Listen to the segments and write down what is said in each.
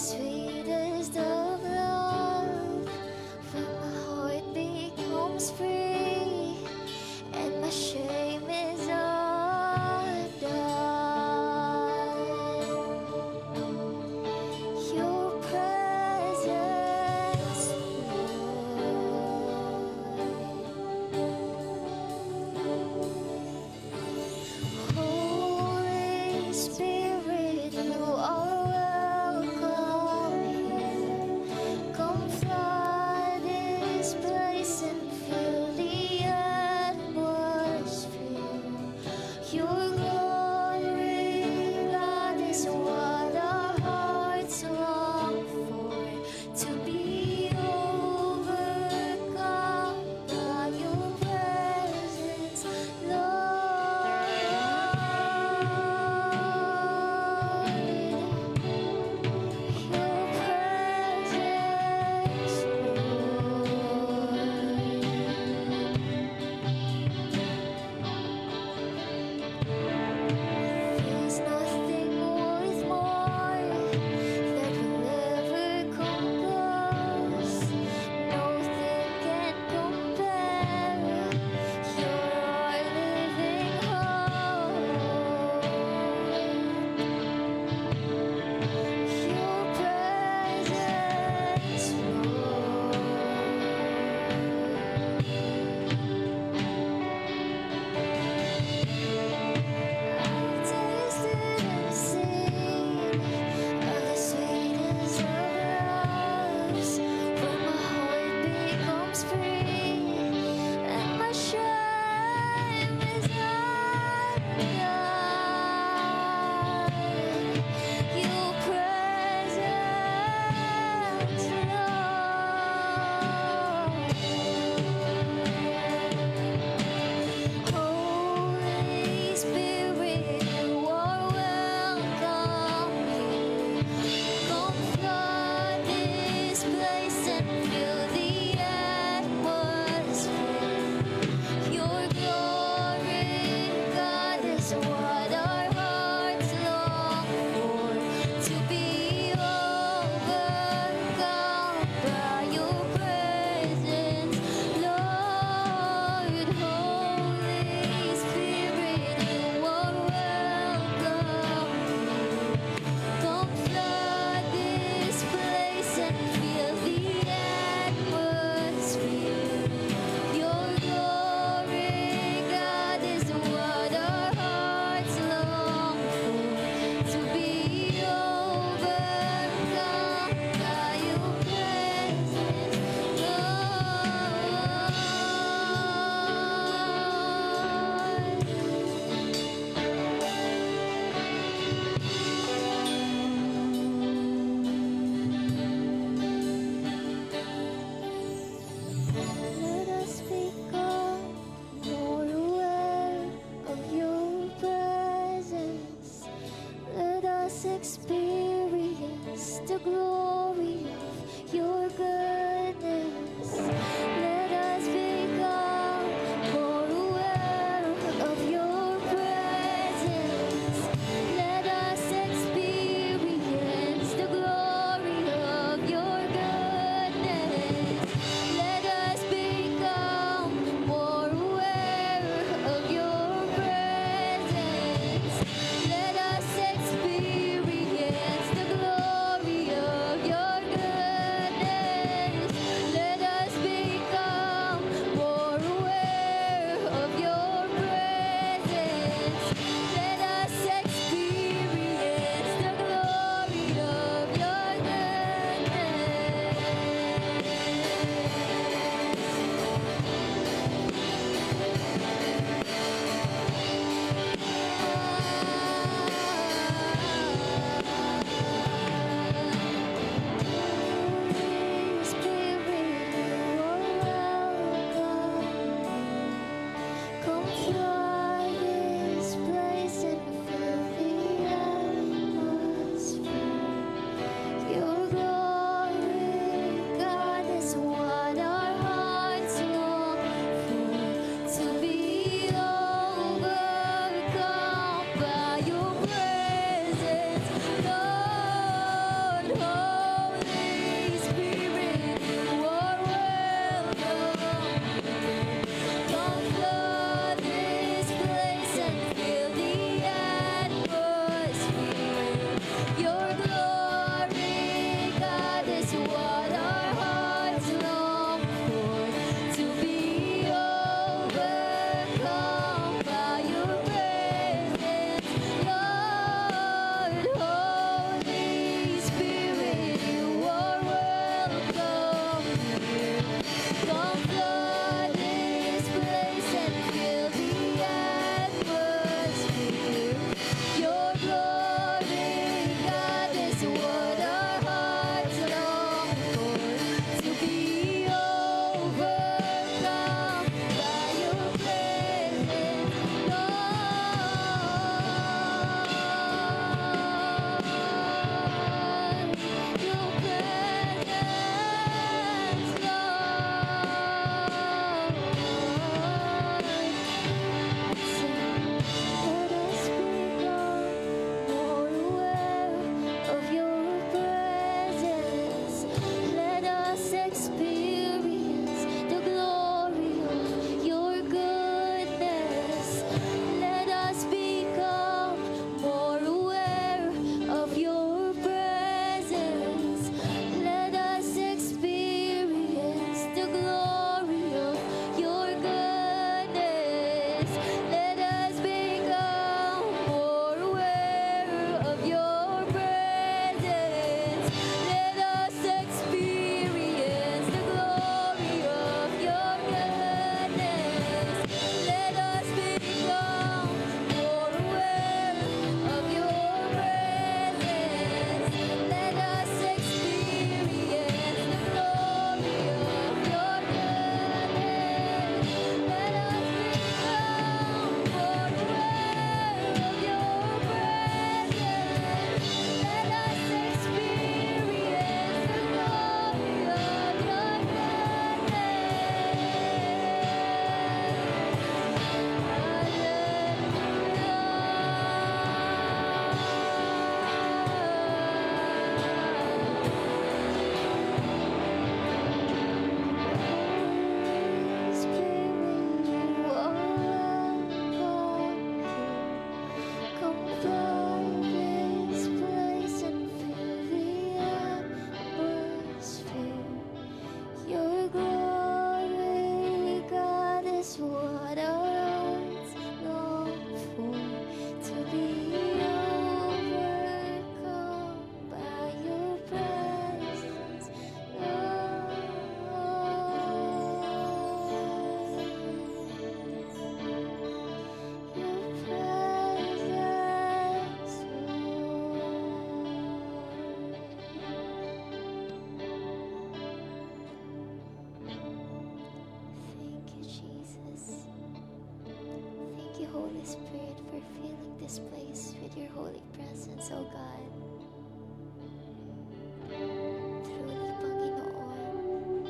sweetest of love, when my heart becomes free and my shame is undone. Your presence, Lord. Holy Spirit, you are welcome here. Come flood this place and fill the atmosphere. Your glory, God, is what our hearts long for. To be overcome by your presence, Lord. Your presence, There's nothing worth more that will ever come close. Nothing can compare. You're our living hope. Your presence, Lord. I've tasted and seen of the sweetest of loves, when my heart becomes free and my shame is undone. Your presence, Lord. Holy Spirit, you are welcome here. Come flood this place and fill the atmosphere. Your glory, God, is what our hearts long for. To be overcome by your presence, Lord. Holy Spirit, you are welcome here. Come flood this place and fill the atmosphere. Your glory, God, is what our hearts long for. To be overcome by your presence, Let us become more aware of your presence. Let us experience the glory of your goodness. Let us become more aware of your presence. Let us experience the glory of your goodness. Let us become more aware of your presence. Let us experience Spirit, for filling this place with your holy presence, O God. Truly, Panginoon,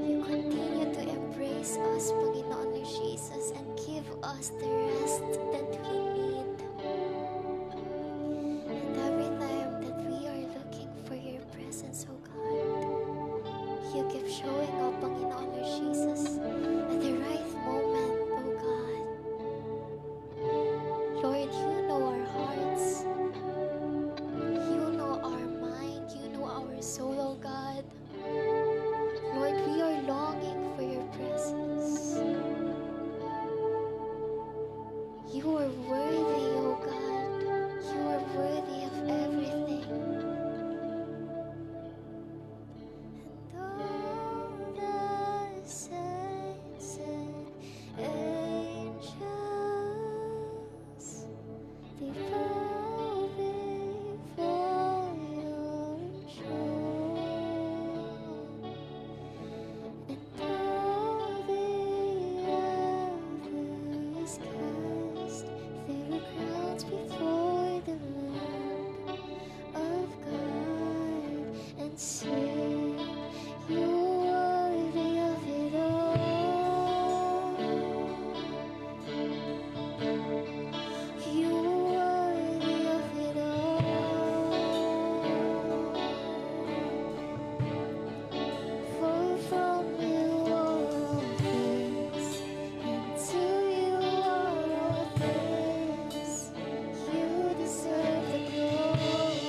you continue to embrace us, Panginoon Lord Jesus, and give us the rest that we need. And every time that we are looking for your presence, O God, you keep showing up, Panginoon Lord Jesus, at the right moment, O God. Lord, you know our hearts. You know our mind. You know our soul, O God. Lord, we are longing for your presence. You are worthy, O God. You are worthy of everything. And all the saints and angels, they bow before your throne. And all the elders cast their crowns before the Lamb of God and sing, you're worthy of it all. You're worthy of it all. For from you are all things, and to you are all things. You deserve the glory.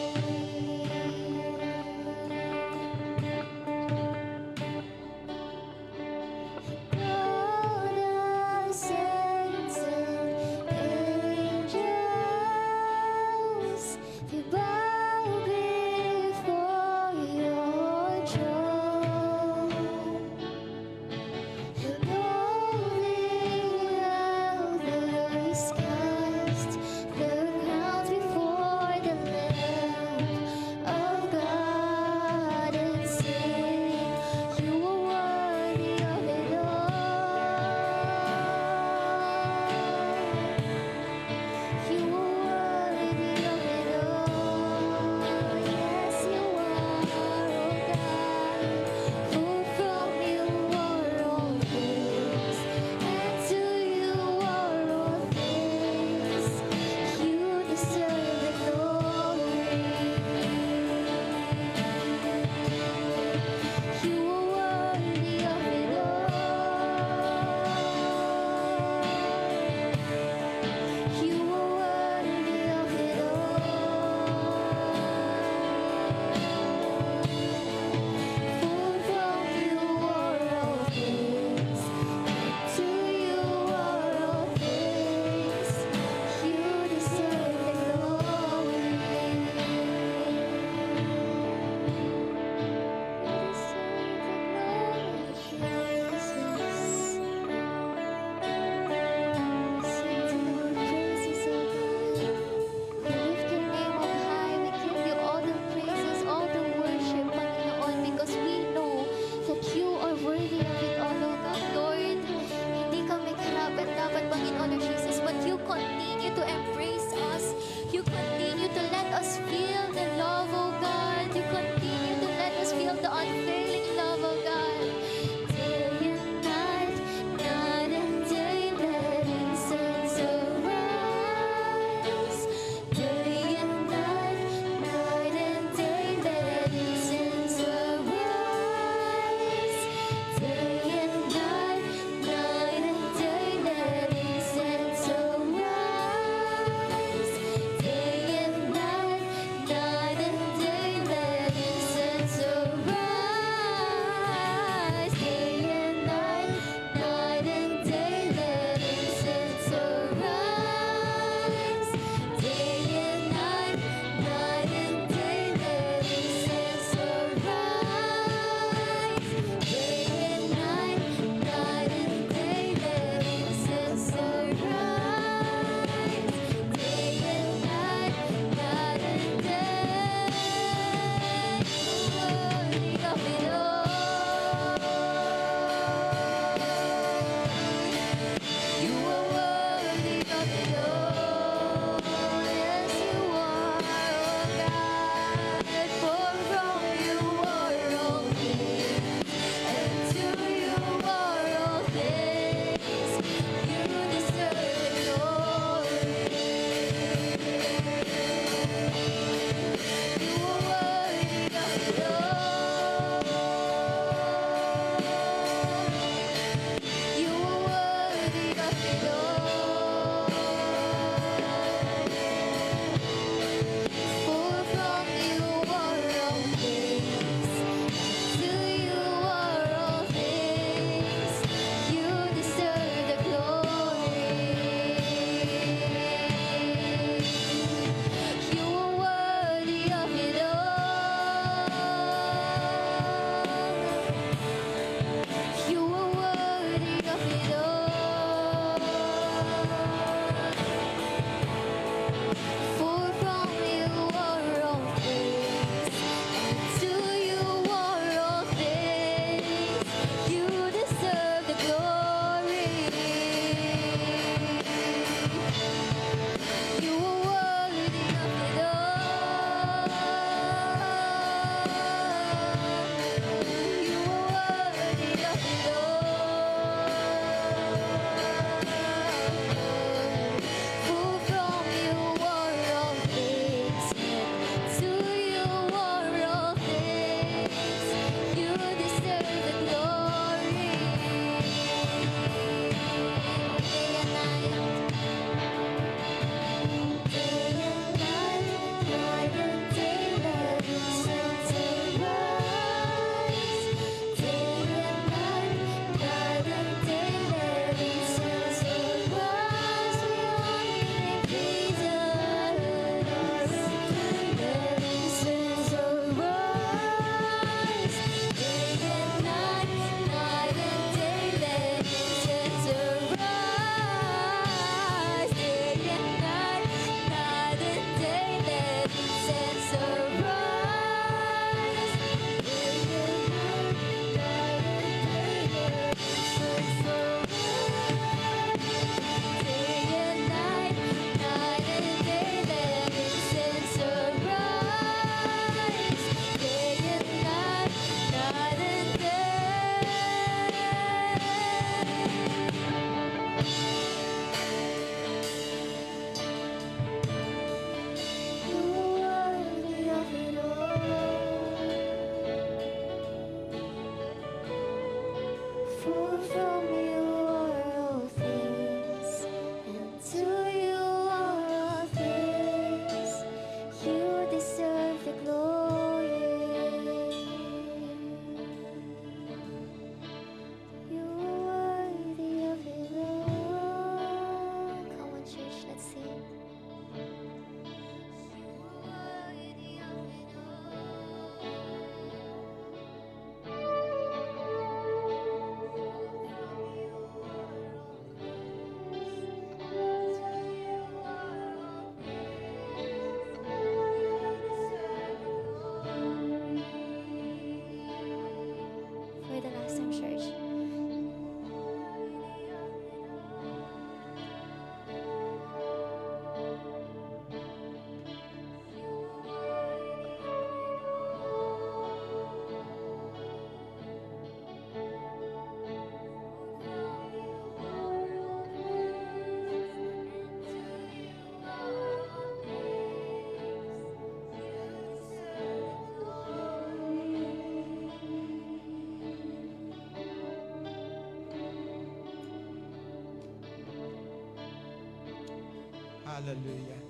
Hallelujah.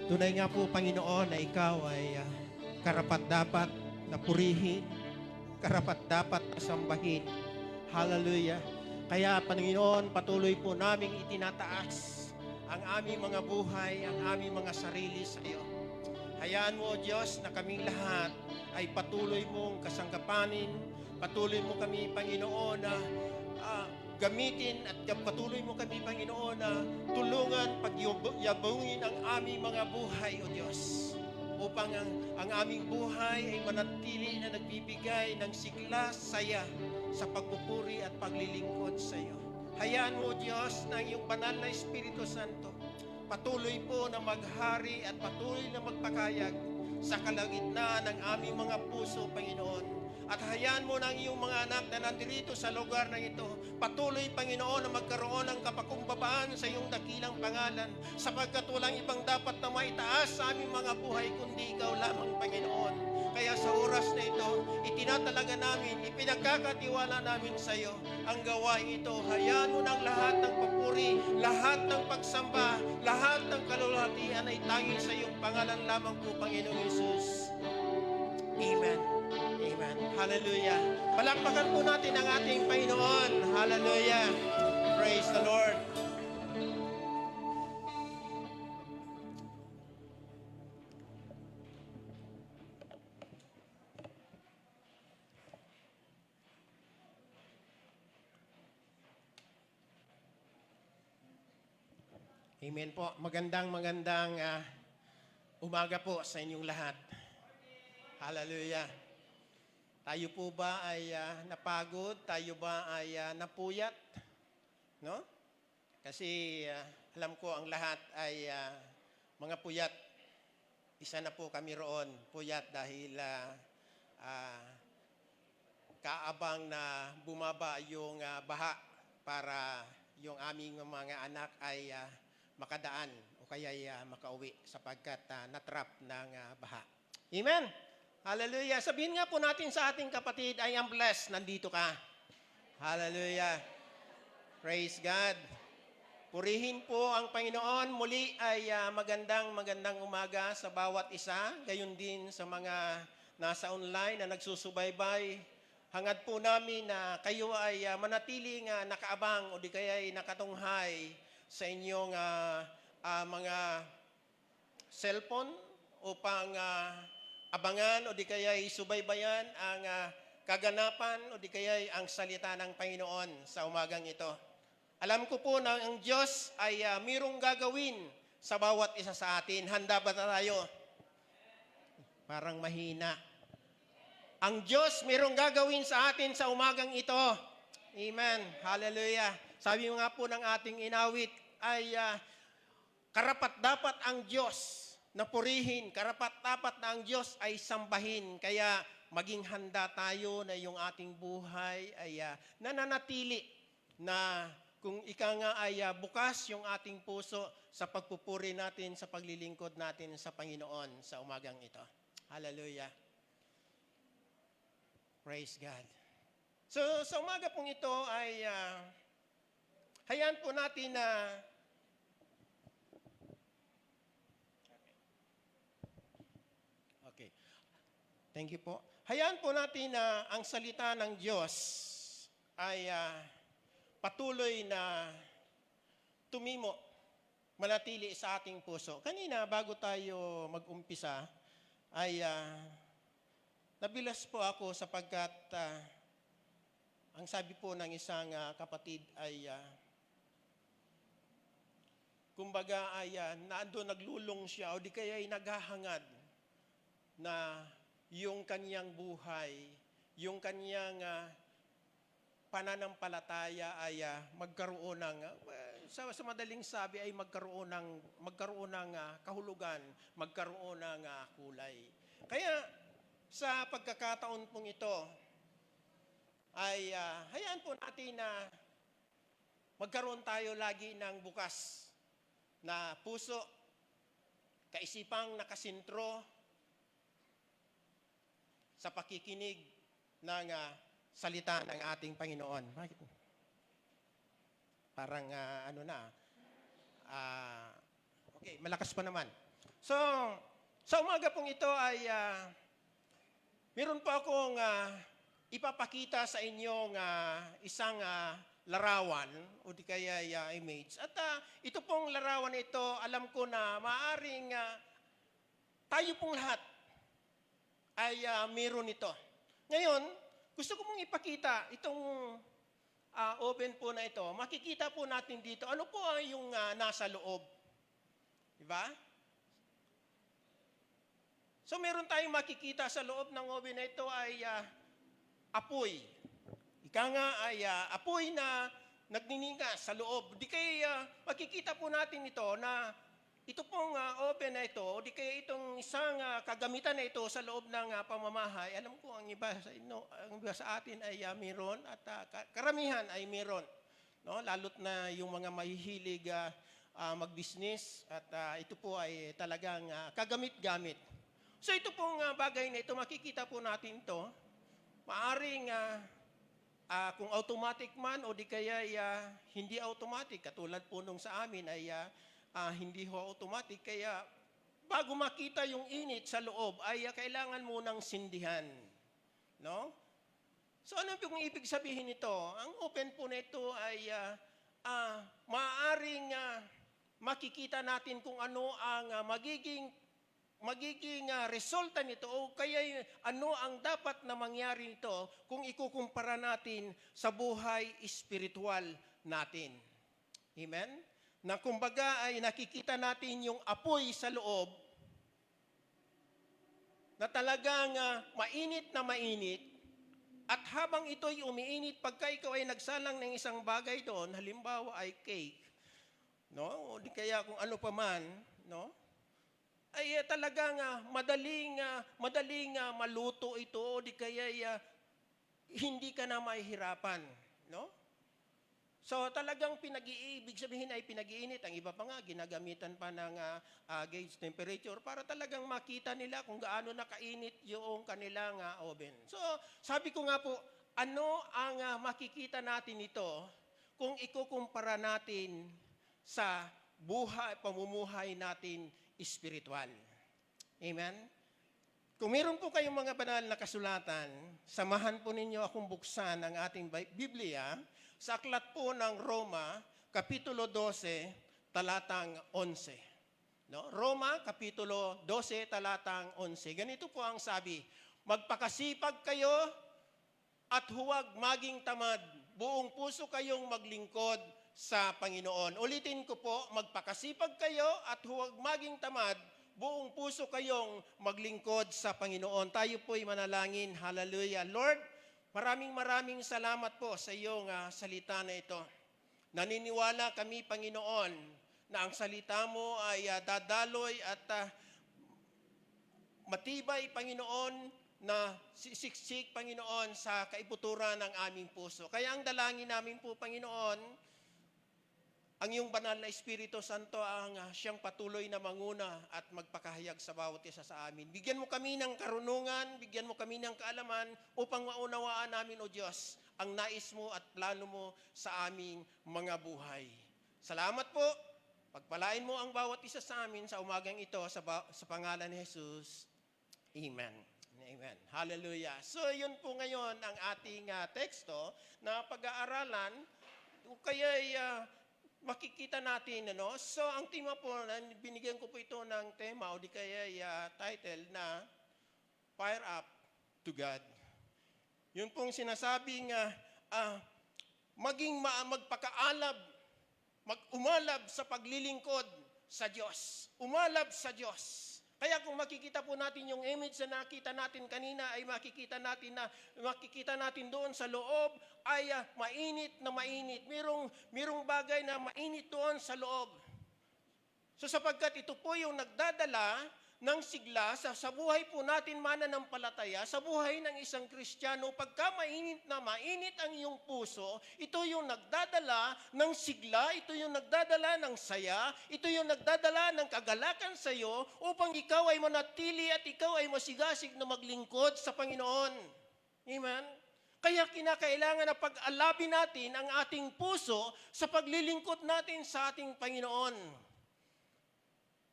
Tunay nga po, Panginoon, na ikaw ay karapat-dapat na purihin, karapat-dapat na sambahin. Hallelujah. Kaya, Panginoon, patuloy po naming itinataas ang aming mga buhay, ang aming mga sarili sa iyo. Hayaan mo, O Diyos, na kaming lahat ay patuloy mong kasangkapanin, patuloy mo kami, Panginoon, na gamitin at patuloy mo kami, Panginoon, na tulungan, pagyabungin ang aming mga buhay, O Diyos, upang ang aming buhay ay manatili na nagbibigay ng sigla, saya sa pagpupuri at paglilingkod sa iyo. Hayaan mo, O Diyos, na iyong banal na Espiritu Santo patuloy po na maghari at patuloy na magpakayag sa kalagitnaan ng aming mga puso, Panginoon. At hayaan mo ng iyong mga anak na nandirito sa lugar na ito, patuloy, Panginoon, na magkaroon ng kapakumbabaan sa iyong dakilang pangalan, sapagkat walang ibang dapat na maitaas sa aming mga buhay, kundi ikaw lamang, Panginoon. Kaya sa oras na ito, itinatalaga namin, ipinagkakatiwala namin sa iyo ang gawain ito. Hayaan mo ng lahat ng papuri, lahat ng pagsamba, lahat ng kalulhatian ay tanging sa iyong pangalan lamang po, Panginoong Hesus. Amen. Amen. Hallelujah. Palakpakan po natin ang ating Panginoon. Hallelujah. Praise the Lord. Amen po. Magandang umaga po sa inyong lahat. Hallelujah. Tayo po ba ay napagod? Tayo ba ay napuyat? No? Kasi alam ko ang lahat ay mga puyat. Isa na po kami roon, puyat, dahil kaabang na bumaba yung baha para yung aming mga anak ay makadaan o kaya makauwi sapagkat natrap ng baha. Amen! Hallelujah! Sabihin nga po natin sa ating kapatid, I am blessed, nandito ka. Hallelujah! Praise God! Purihin po ang Panginoon. Muli ay magandang umaga sa bawat isa. Gayon din sa mga nasa online na nagsusubaybay. Hangad po namin na kayo ay manatiling nakaabang o di kaya ay nakatunghay sa inyong mga cellphone upang abangan o di kaya ay subaybayan ang kaganapan o di kaya ay ang salita ng Panginoon sa umagang ito. Alam ko po na ang Diyos ay mayroong gagawin sa bawat isa sa atin. Handa ba tayo? Parang mahina. Ang Diyos mayroong gagawin sa atin sa umagang ito. Amen. Hallelujah. Sabi nga po ng ating inawit ay karapat-dapat ang Diyos na purihin, karapat-dapat na ang Diyos ay sambahin. Kaya maging handa tayo na yung ating buhay ay nananatili na kung ika nga ay bukas yung ating puso sa pagpupuri natin, sa paglilingkod natin sa Panginoon sa umagang ito. Hallelujah. Praise God. So sa umaga pong ito ay hayaan po natin na okay. Thank you po. Hayaan po natin na ang salita ng Diyos ay patuloy na tumimo, manatili sa ating puso. Kanina, bago tayo mag-umpisa, ay nabilas po ako sapagkat ang sabi po ng isang kapatid ay kumbaga ay naandun naglulong siya o di kaya ay naghahangad na yung kanyang buhay, yung kanyang pananampalataya ay magkaroon ng sa madaling sabi ay magkaroon ng kahulugan, magkaroon ng kulay. Kaya sa pagkakataon pong ito ay hayaan po natin na magkaroon tayo lagi ng bukas na puso, kaisipang nakasintro sa pakikinig ng salita ng ating Panginoon. Bakit? Parang Okay, malakas pa naman. So, sa umaga pong ito ay meron po akong ipapakita sa inyong isang larawan o di kaya image. At ito pong larawan na ito, alam ko na maaring tayo pong lahat ay meron ito. Ngayon, gusto ko mong ipakita itong oven po na ito. Makikita po natin dito, ano po yung nasa loob. Diba? So meron tayong makikita sa loob ng oven na ito ay apoy. Ika nga ay apoy na nagniningas sa loob. Di kaya makikita po natin ito na ito pong oven na ito, o di kaya itong isang kagamitan na ito sa loob ng pamamahay, alam ko ang iba sa atin ay meron at karamihan ay meron. No? Lalo't na yung mga mahihilig mag-business at ito po ay talagang kagamit-gamit. So ito pong bagay na ito, makikita po natin ito, maaring kung automatic man o di kaya hindi automatic, katulad po nung sa amin ay hindi ho automatic, kaya bago makita yung init sa loob ay kailangan mo ng sindihan. No? So ano pong ibig sabihin nito? Ang open po na ito ay maaaring makikita natin kung ano ang magiging resulta nito o kaya ano ang dapat na mangyari nito kung ikukumpara natin sa buhay espiritual natin. Amen? Na kumbaga ay nakikita natin yung apoy sa loob na talagang mainit na mainit at habang ito'y umiinit, pagka ikaw ay nagsalang ng isang bagay doon, halimbawa ay cake, no? O di kaya kung ano pa man, no? Ay talagang madaling maluto ito o di kaya hindi ka na mahihirapan, no? So talagang pinag-iibig sabihin ay pinag-iinit. Ang iba pa nga ginagamitan pa ng gauge temperature para talagang makita nila kung gaano nakainit yung kanilang oven. So sabi ko nga po, ano ang makikita natin ito kung ikukumpara natin sa pamumuhay natin espiritual. Amen? Kung meron po kayong mga banal na kasulatan, samahan po ninyo akong buksan ang ating Biblia sa aklat po ng Roma, Kapitulo 12, talatang 11. No? Roma, Kapitulo 12, talatang 11. Ganito po ang sabi, magpakasipag kayo at huwag maging tamad. Buong puso kayong maglingkod sa Panginoon. Ulitin ko po, magpakasipag kayo at huwag maging tamad, buong puso kayong maglingkod sa Panginoon. Tayo po'y manalangin. Hallelujah. Lord, maraming salamat po sa iyong salita na ito. Naniniwala kami, Panginoon, na ang salita mo ay dadaloy at matibay, Panginoon, na siksik, Panginoon, sa kaibuturan ng aming puso. Kaya ang dalangin namin po, Panginoon, ang iyong banal na Espiritu Santo ang siyang patuloy na manguna at magpakahayag sa bawat isa sa amin. Bigyan mo kami ng karunungan, bigyan mo kami ng kaalaman upang maunawaan namin, O Diyos, ang nais mo at plano mo sa aming mga buhay. Salamat po. Pagpalain mo ang bawat isa sa amin sa umagang ito sa pangalan ni Jesus. Amen. Amen. Hallelujah. So yun po ngayon ang ating teksto na pag-aaralan. Kaya makikita natin, ano? So, ang tema po, binigyan ko po ito ng tema o di kaya title na Fire Up to God. Yun pong sinasabing magpakaalab, umalab sa paglilingkod sa Diyos. Umalab sa Diyos. Kaya kung makikita po natin yung image na nakita natin kanina, ay makikita natin doon sa loob ay mainit na mainit. Merong bagay na mainit doon sa loob. So sapagkat ito po yung nagdadala ng sigla sa buhay po natin mananampalataya, sa buhay ng isang Kristiyano, pagka mainit na mainit ang iyong puso, ito yung nagdadala ng sigla, ito yung nagdadala ng saya, ito yung nagdadala ng kagalakan sa iyo upang ikaw ay manatili at ikaw ay masigasig na maglingkod sa Panginoon. Amen? Kaya kinakailangan na pag-alabin natin ang ating puso sa paglilingkod natin sa ating Panginoon.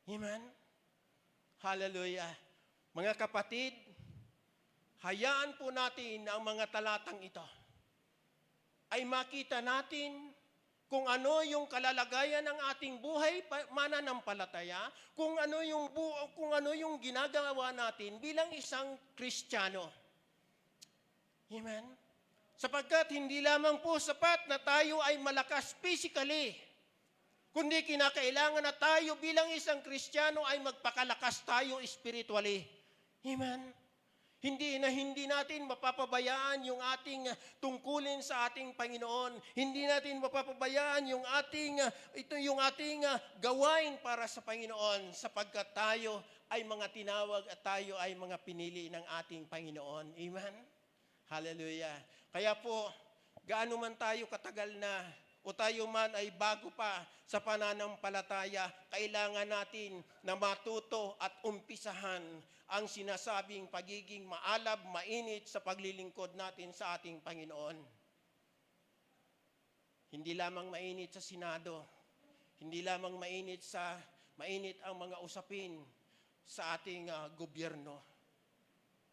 Amen? Hallelujah. Mga kapatid, hayaan po natin ang mga talatang ito ay makita natin kung ano yung kalalagayan ng ating buhay mananampalataya, kung ano yung ginagawa natin bilang isang Kristiyano. Amen? Sapagkat hindi lamang po sapat na tayo ay malakas physically, kundi kinakailangan na tayo bilang isang Kristiyano ay magpakalakas tayo spiritually. Amen? Hindi natin mapapabayaan yung ating tungkulin sa ating Panginoon. Hindi natin mapapabayaan yung ating gawain para sa Panginoon sapagkat tayo ay mga tinawag at tayo ay mga pinili ng ating Panginoon. Amen? Hallelujah. Kaya po, gaano man tayo katagal na o tayo man ay bago pa sa pananampalataya, kailangan natin na matuto at umpisahan ang sinasabing pagiging maalab, mainit sa paglilingkod natin sa ating Panginoon. Hindi lamang mainit sa Senado, hindi lamang mainit ang mga usapin sa ating gobyerno.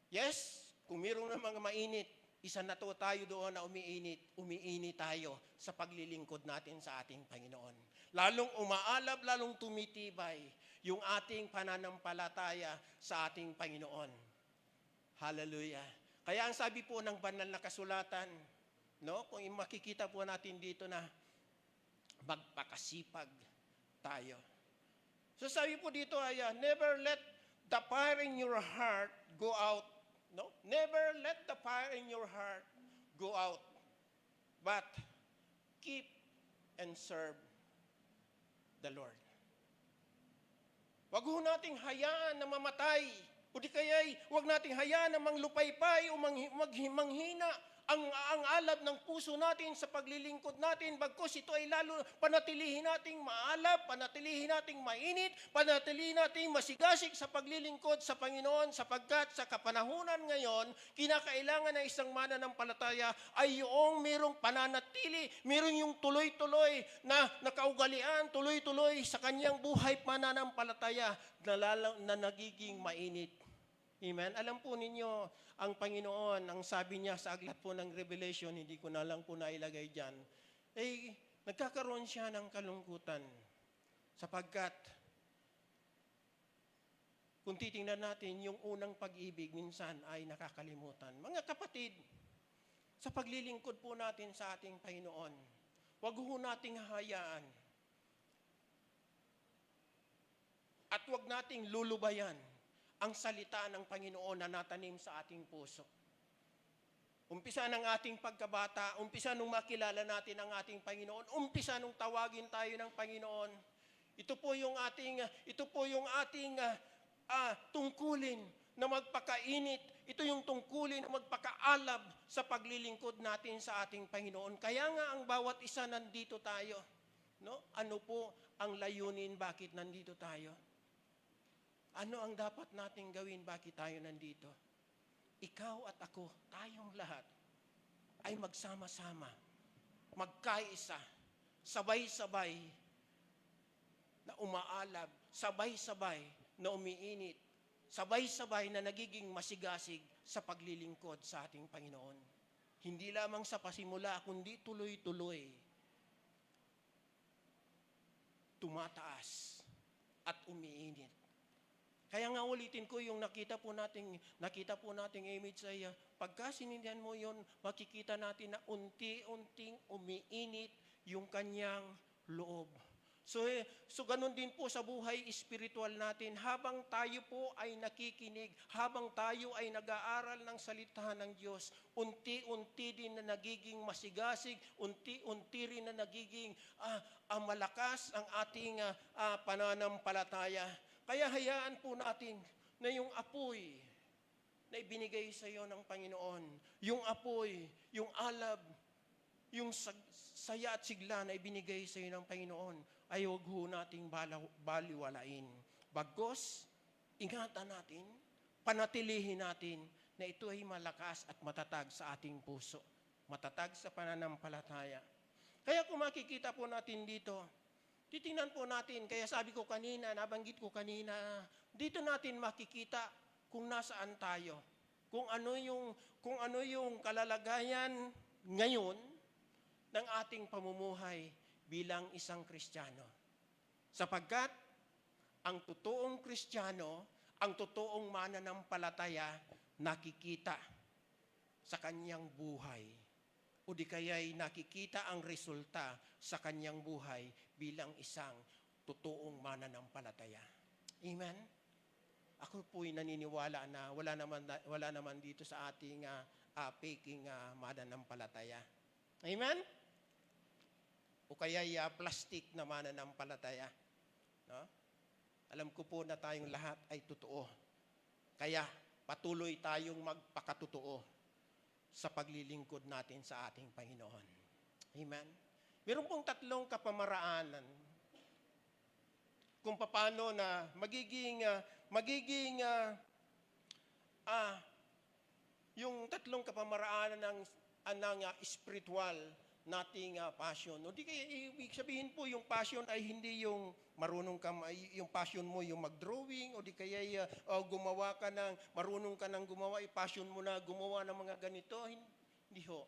Yes, kung mayroong na mga mainit, isa na tayo doon na umiinit tayo sa paglilingkod natin sa ating Panginoon. Lalong umaalab, lalong tumitibay yung ating pananampalataya sa ating Panginoon. Hallelujah. Kaya ang sabi po ng banal na kasulatan, no, kung makikita po natin dito na magpakasipag tayo. So sabi po dito ay, never let the fire in your heart go out. No? Never let the fire in your heart go out, but keep and serve the Lord. Wag ho nating hayaan na mamatay, o di kaya'y wag nating hayaan na manglupaypay o manghina ang alab ng puso natin sa paglilingkod natin, bagkus ito ay lalo panatilihin nating maalab, panatilihin nating mainit, panatilihin nating masigasig sa paglilingkod sa Panginoon, sapagkat sa kapanahunan ngayon, kinakailangan ng isang mananampalataya ay yung merong pananatili, merong yung tuloy-tuloy na nakaugalian, tuloy-tuloy sa kanyang buhay pananampalataya na nagiging mainit. Amen? Alam po ninyo, ang Panginoon, ang sabi niya sa aklat po ng Revelation, hindi ko na lang po nailagay dyan, nagkakaroon siya ng kalungkutan. Sapagkat, kung titingnan natin, yung unang pag-ibig minsan ay nakakalimutan. Mga kapatid, sa paglilingkod po natin sa ating Panginoon, wag ho nating hayaan at wag nating lulubayan ang salita ng Panginoon na natanim sa ating puso. Umpisa ng ating pagkabata, umpisa nung makilala natin ang ating Panginoon, umpisa nung tawagin tayo ng Panginoon. Ito po yung ating tungkulin na magpakainit. Ito yung tungkulin na magpakaalab sa paglilingkod natin sa ating Panginoon. Kaya nga ang bawat isa nandito tayo. No? Ano po ang layunin bakit nandito tayo? Ano ang dapat nating gawin? Bakit tayo nandito? Ikaw at ako, tayong lahat, ay magsama-sama, magkaisa, sabay-sabay na umaalab, sabay-sabay na umiinit, sabay-sabay na nagiging masigasig sa paglilingkod sa ating Panginoon. Hindi lamang sa pasimula, kundi tuloy-tuloy, tumataas at umiinit. Kaya nga ulitin ko yung nakita po nating image ay pagka sinindihan mo yon, makikita natin na unti-unting umiinit yung kanyang loob. So ganun din po sa buhay espiritual natin, habang tayo po ay nakikinig, habang tayo ay nag-aaral ng salita ng Diyos, unti-unti din na nagiging masigasig, unti-unti rin na nagiging malakas ang ating pananampalataya. Kaya hayaan po natin na yung apoy na ibinigay sa iyo ng Panginoon, yung apoy, yung alab, yung saya at sigla na ibinigay sa iyo ng Panginoon, ay huwag ho nating baliwalain. Bagkus, ingatan natin, panatilihin natin na ito ay malakas at matatag sa ating puso, matatag sa pananampalataya. Kaya kung makikita po natin dito, Titingnan po natin, kaya sabi ko kanina, nabanggit ko kanina, dito natin makikita kung nasaan tayo. Kung ano yung kalalagayan ngayon ng ating pamumuhay bilang isang Kristiyano. Sapagkat ang totoong Kristiyano, ang totoong mananampalataya, nakikita sa kanyang buhay. O di kaya'y nakikita ang resulta sa kanyang buhay bilang isang totoong mananampalataya. Amen? Ako po'y naniniwala na wala naman dito sa ating faking mananampalataya. Amen? O kaya'y plastic na mananampalataya. No? Alam ko po na tayong lahat ay totoo. Kaya patuloy tayong magpakatotoo sa paglilingkod natin sa ating Panginoon. Amen? Meron pong 3 kapamaraanan kung paano na yung 3 kapamaraanan ng spiritual nating passion. O di kaya ibig sabihin po yung passion ay hindi yung marunong ka, yung passion mo yung mag-drawing, o di kaya gumawa ka ng, marunong ka ng gumawa, passion mo na gumawa ng mga ganito. Hindi ho.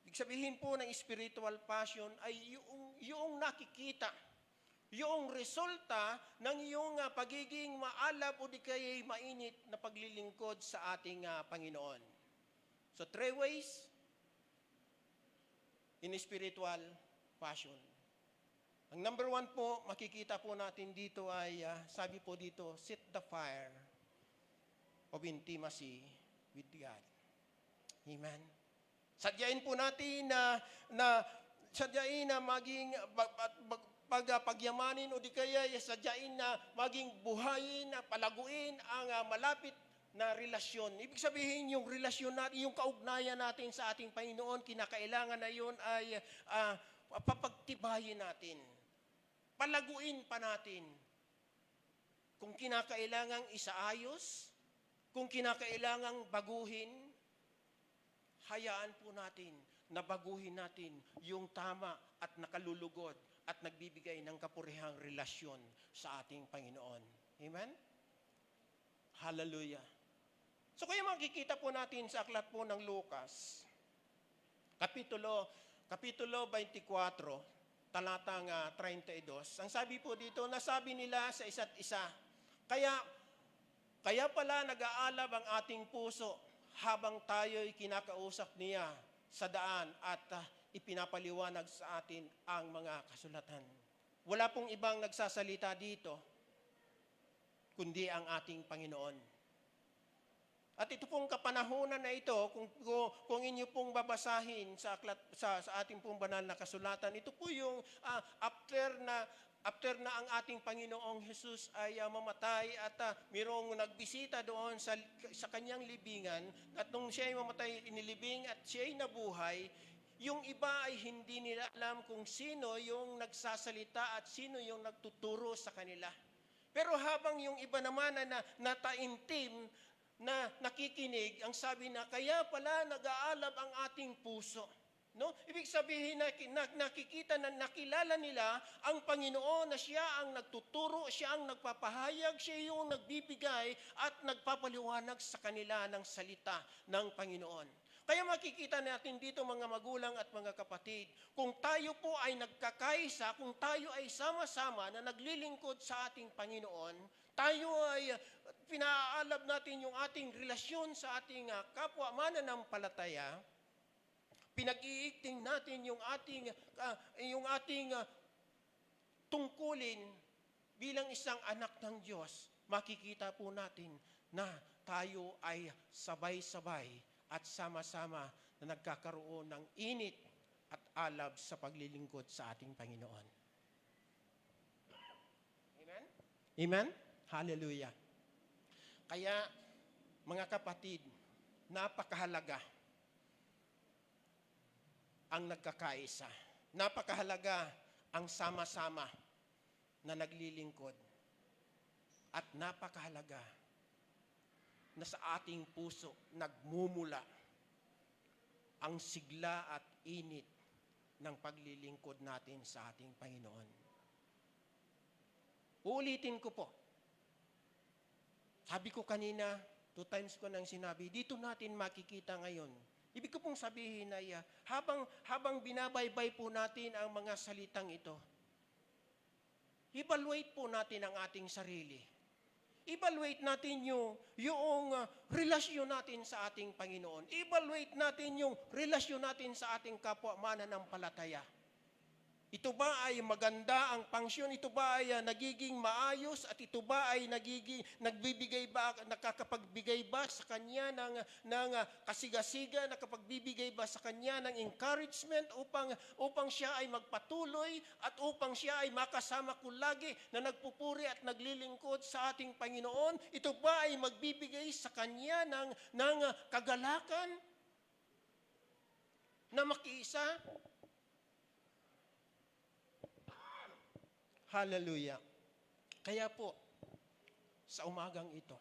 Ibig sabihin po ng spiritual passion ay yung nakikita, yung resulta ng iyong pagiging maalab o di kaya mainit na paglilingkod sa ating Panginoon. So 3 ways in spiritual passion. Ang number 1 po, makikita po natin dito ay, sabi po dito, set the fire of intimacy with God. Amen. Sadyain po natin sadyain na maging pagyamanin o di kaya sadyain na maging buhayin, palaguin ang malapit na relasyon. Ibig sabihin, yung relasyon natin, yung kaugnayan natin sa ating Panginoon, kinakailangan na yun ay papagtibayin natin. Palaguin pa natin. Kung kinakailangang isaayos, kung kinakailangang baguhin, hayaan po natin na baguhin natin yung tama at nakalulugod at nagbibigay ng kapurihang relasyon sa ating Panginoon. Amen? Hallelujah. So kaya makikita po natin sa aklat po ng Lucas, Kapitulo 24, talatang 32. Ang sabi po dito, nasabi nila sa isa't isa, kaya pala nag-aalab ang ating puso habang tayo'y kinakausap niya sa daan at ipinapaliwanag sa atin ang mga kasulatan. Wala pong ibang nagsasalita dito, kundi ang ating Panginoon. At ito pong kapanahunan na ito, kung inyo pong babasahin sa ating pong banal na kasulatan, ito po yung after na ang ating Panginoong Jesus ay mamatay at mayroong nagbisita doon sa kanyang libingan, at nung siya ay mamatay, inilibing at siya ay nabuhay, yung iba ay hindi nila alam kung sino yung nagsasalita at sino yung nagtuturo sa kanila. Pero habang yung iba naman na nataimtim, na nakikinig, ang sabi na, kaya pala nag-aalab ang ating puso. No? Ibig sabihin na nakikita na nakilala nila ang Panginoon na siya ang nagtuturo, siya ang nagpapahayag, siya yung nagbibigay at nagpapaliwanag sa kanila ng salita ng Panginoon. Kaya makikita natin dito mga magulang at mga kapatid, kung tayo po ay nagkakaisa, kung tayo ay sama-sama na naglilingkod sa ating Panginoon, tayo ay pinaalab natin yung ating relasyon sa ating kapwa mananampalataya, pinag-iigting natin yung ating tungkulin bilang isang anak ng Diyos, makikita po natin na tayo ay sabay-sabay at sama-sama na nagkakaroon ng init at alab sa paglilingkod sa ating Panginoon. Amen? Amen? Hallelujah. Kaya, mga kapatid, napakahalaga ang nagkakaisa. Napakahalaga ang sama-sama na naglilingkod. At napakahalaga na sa ating puso nagmumula ang sigla at init ng paglilingkod natin sa ating Panginoon. Uulitin ko po. Sabi ko kanina, 2 times ko nang sinabi, dito natin makikita ngayon. Ibig ko pong sabihin ay habang binabaybay po natin ang mga salitang ito, evaluate po natin ang ating sarili. Evaluate natin yung relasyon natin sa ating Panginoon. Evaluate natin yung relasyon natin sa ating kapwa mananampalataya. Ito ba ay maganda ang pangsyon? Ito ba ay nagiging maayos? At ito ba ay nakakapagbigay ba sa kanya ng kasigasiga? Nakapagbibigay ba sa kanya ng encouragement upang siya ay magpatuloy at upang siya ay makasama ko lagi na nagpupuri at naglilingkod sa ating Panginoon? Ito ba ay magbibigay sa kanya ng kagalakan na makiisa? Hallelujah. Kaya po, sa umagang ito,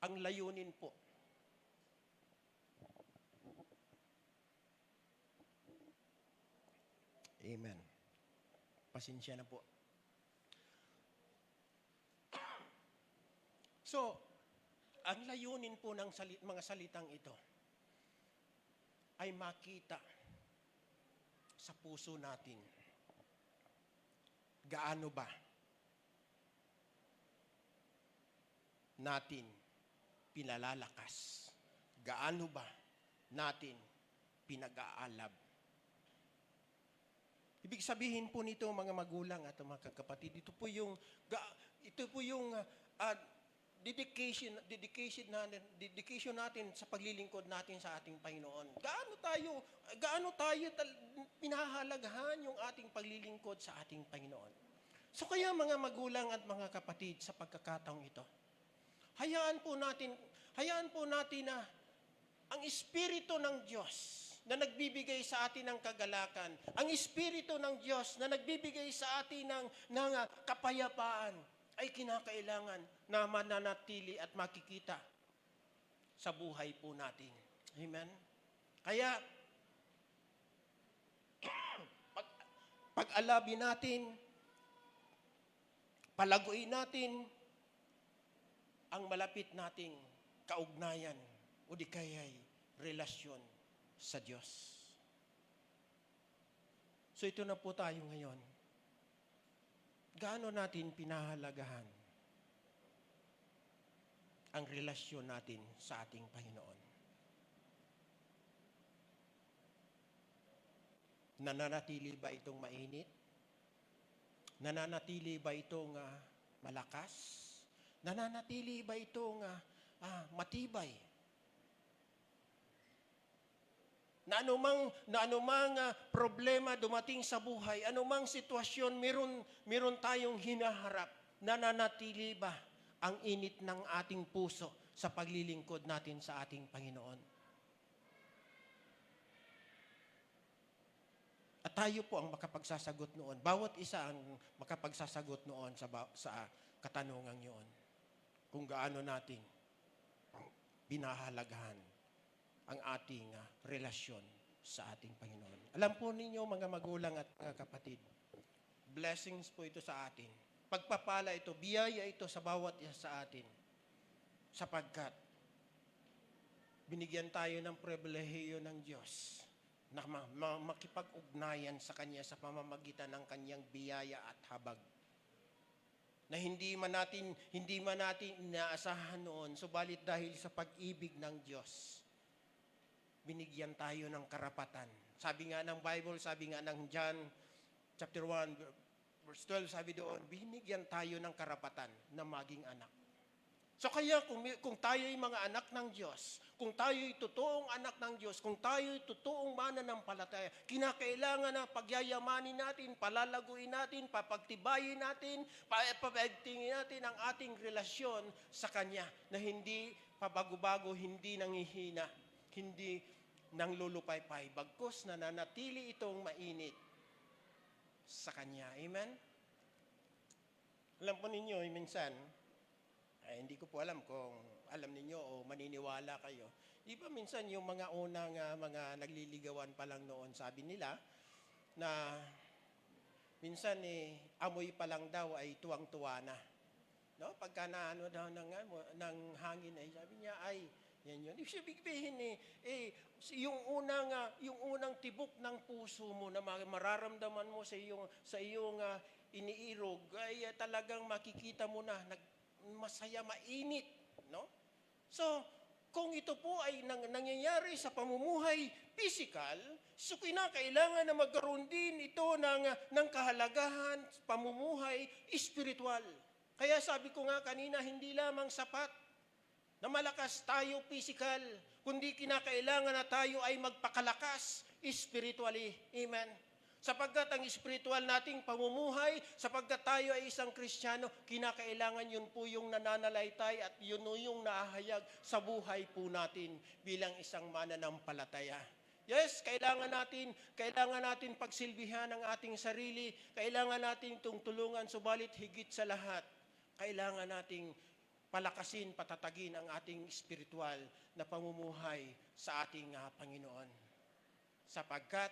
ang layunin po, amen. Pasensya na po. So, ang layunin po ng mga salitang ito ay makita sa puso natin. Gaano ba natin pinalalakas? Gaano ba natin pinag-aalab? Ibig sabihin po nito mga magulang at mga kapatid, ito po yung dedication natin sa paglilingkod natin sa ating Panginoon. Gaano tayo pinahahalagahan yung ating paglilingkod sa ating Panginoon. So kaya mga magulang at mga kapatid sa pagkakataong ito, hayaan po natin na ang Espiritu ng Diyos na nagbibigay sa atin ng kagalakan, ang Espiritu ng Diyos na nagbibigay sa atin ng kapayapaan, ay kinakailangan na mananatili at makikita sa buhay po natin. Amen? Kaya, pag-alabin natin, palaguin natin ang malapit nating kaugnayan o di kaya'y relasyon sa Diyos. So ito na po tayo ngayon. Gaano natin pinahalagahan ang relasyon natin sa ating Panginoon? Nananatili ba itong mainit? Nananatili ba itong malakas? Nananatili ba itong matibay? Na anumang problema dumating sa buhay, anumang sitwasyon meron tayong hinaharap, nananatili ba ang init ng ating puso sa paglilingkod natin sa ating Panginoon? At tayo po ang makapagsasagot noon. Bawat isa ang makapagsasagot noon sa katanungang yun. Kung gaano natin binahalagahan ang ating relasyon sa ating Panginoon. Alam po ninyo mga magulang at mga kapatid, blessings po ito sa atin. Pagpapala ito, biyaya ito sa bawat isa sa atin. Sapagkat binigyan tayo ng pribilehiyo ng Diyos na makipag-ugnayan sa Kanya sa pamamagitan ng Kanyang biyaya at habag. Na hindi man natin inaasahan noon, subalit dahil sa pag-ibig ng Diyos, binigyan tayo ng karapatan. Sabi nga ng Bible, sabi nga ng John chapter 1, verse 12, sabi doon, binigyan tayo ng karapatan na maging anak. So kaya kung tayo ay mga anak ng Diyos, kung tayo ay totoong anak ng Diyos, kung tayo ay totoong mananampalataya, kinakailangan na pagyayamanin natin, palalaguin natin, papagtibayin natin, papagtingin natin ang ating relasyon sa Kanya na hindi pabago-bago, hindi nangihina, hindi nang lulupaypay, bagkus na nanatili itong mainit sa Kanya. Amen? Alam po ninyo, minsan, hindi ko po alam kung alam ninyo o maniniwala kayo. Di ba minsan yung mga unang mga nagliligawan pa lang noon, sabi nila na minsan amoy pa lang daw ay tuwang-tuwa na. No? Pagka naano daw ng hangin ay sabi niya ay yan yun. Ibig sabihin yung unang tibok ng puso mo na mararamdaman mo sa iyong iniirog ay talagang makikita mo na masaya, mainit, no? So, kung ito po ay nangyayari sa pamumuhay physical, so kinakailangan na magkaroon din ito ng kahalagahan, pamumuhay spiritual. Kaya sabi ko nga kanina, hindi lamang sapat na malakas tayo physical, kundi kinakailangan na tayo ay magpakalakas spiritually. Amen. Sapagkat ang spiritual nating pamumuhay, sapagkat tayo ay isang Kristiyano, kinakailangan yun po yung nananalaytay at yun yung naahayag sa buhay po natin bilang isang mananampalataya. Yes, kailangan natin pagsilbihan ang ating sarili, kailangan nating tulungan, subalit higit sa lahat, kailangan nating palakasin, patatagin ang ating spiritual na pamumuhay sa ating Panginoon. Sapagkat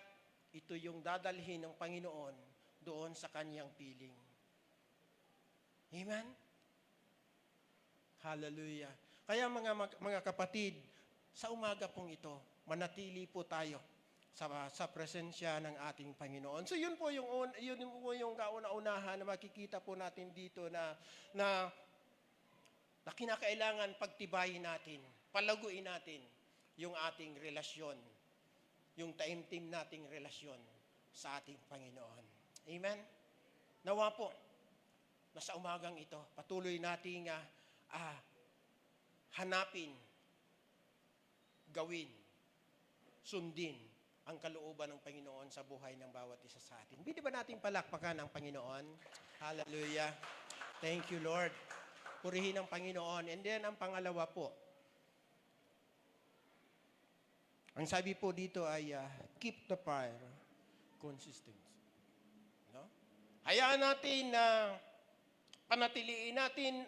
ito yung dadalhin ng Panginoon doon sa kanyang piling. Amen? Hallelujah. Kaya mga kapatid, sa umaga pong ito, manatili po tayo sa presensya ng ating Panginoon. So yun po yung kauna-unahan na makikita po natin dito na kinakailangan pagtibayin natin, palaguin natin yung ating relasyon, yung taimtim nating relasyon sa ating Panginoon. Amen? Nawa po, na sa umagang ito, patuloy nating hanapin, gawin, sundin ang kalooban ng Panginoon sa buhay ng bawat isa sa atin. Hindi ba natin palakpakan ang Panginoon? Hallelujah. Thank you, Lord. Purihin ang Panginoon. And then, ang pangalawa po, ang sabi po dito ay keep the fire consistent. No? Hayaan natin na panatiliin natin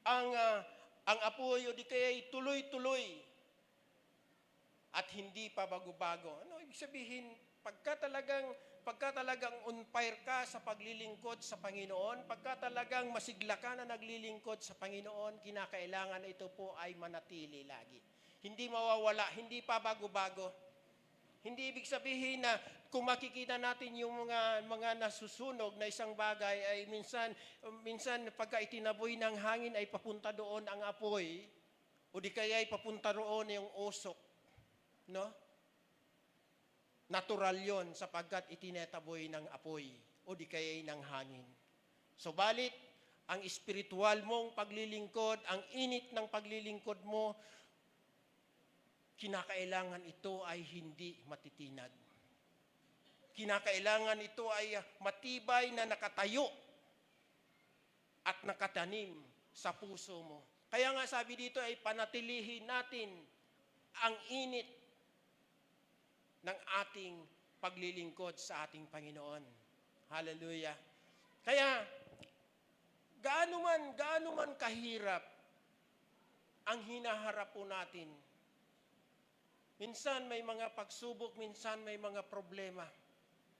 ang apoy o di kaya tuloy-tuloy at hindi pa bago-bago. Ano ibig sabihin? Pagka talagang on fire ka sa paglilingkod sa Panginoon, pagka talagang masigla ka na naglilingkod sa Panginoon, kinakailangan ito po ay manatili lagi. Hindi mawawala, hindi pa bago-bago. Hindi ibig sabihin na kung makikita natin yung mga nasusunog na isang bagay ay minsan pagka itinaboy ng hangin ay papunta doon ang apoy o di kaya ay papunta roon yung usok. No? Natural yon sapagkat itinetaboy ng apoy o di kaya ng hangin. Subalit, ang espiritual mong paglilingkod, ang init ng paglilingkod mo, kinakailangan ito ay hindi matitinag. Kinakailangan ito ay matibay na nakatayo at nakatanim sa puso mo. Kaya nga sabi dito ay panatilihin natin ang init ng ating paglilingkod sa ating Panginoon. Hallelujah. Kaya, gaano man kahirap ang hinaharap po natin. Minsan may mga pagsubok, minsan may mga problema.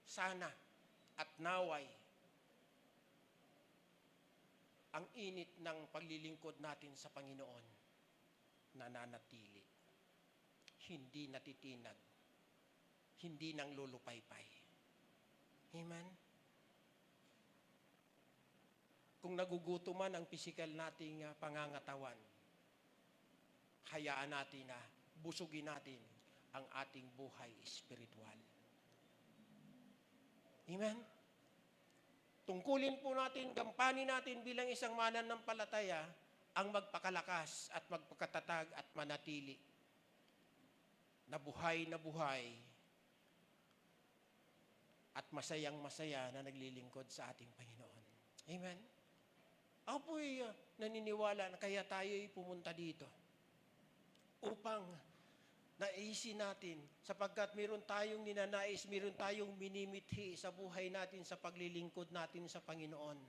Sana at naway ang init ng paglilingkod natin sa Panginoon nananatili. Hindi natitinag. Hindi nang lulupaypay. Amen? Kung naguguto man ang pisikal nating pangangatawan, hayaan natin na busugin natin ang ating buhay espiritual. Amen? Tungkulin po natin, gampanin natin bilang isang mananampalataya ang magpakalakas at magpakatatag at manatili na buhay at masayang-masaya na naglilingkod sa ating Panginoon. Amen? Ako po'y naniniwala na kaya tayo'y pumunta dito upang naisin natin sapagkat meron tayong ninanais, meron tayong minimithi sa buhay natin sa paglilingkod natin sa Panginoon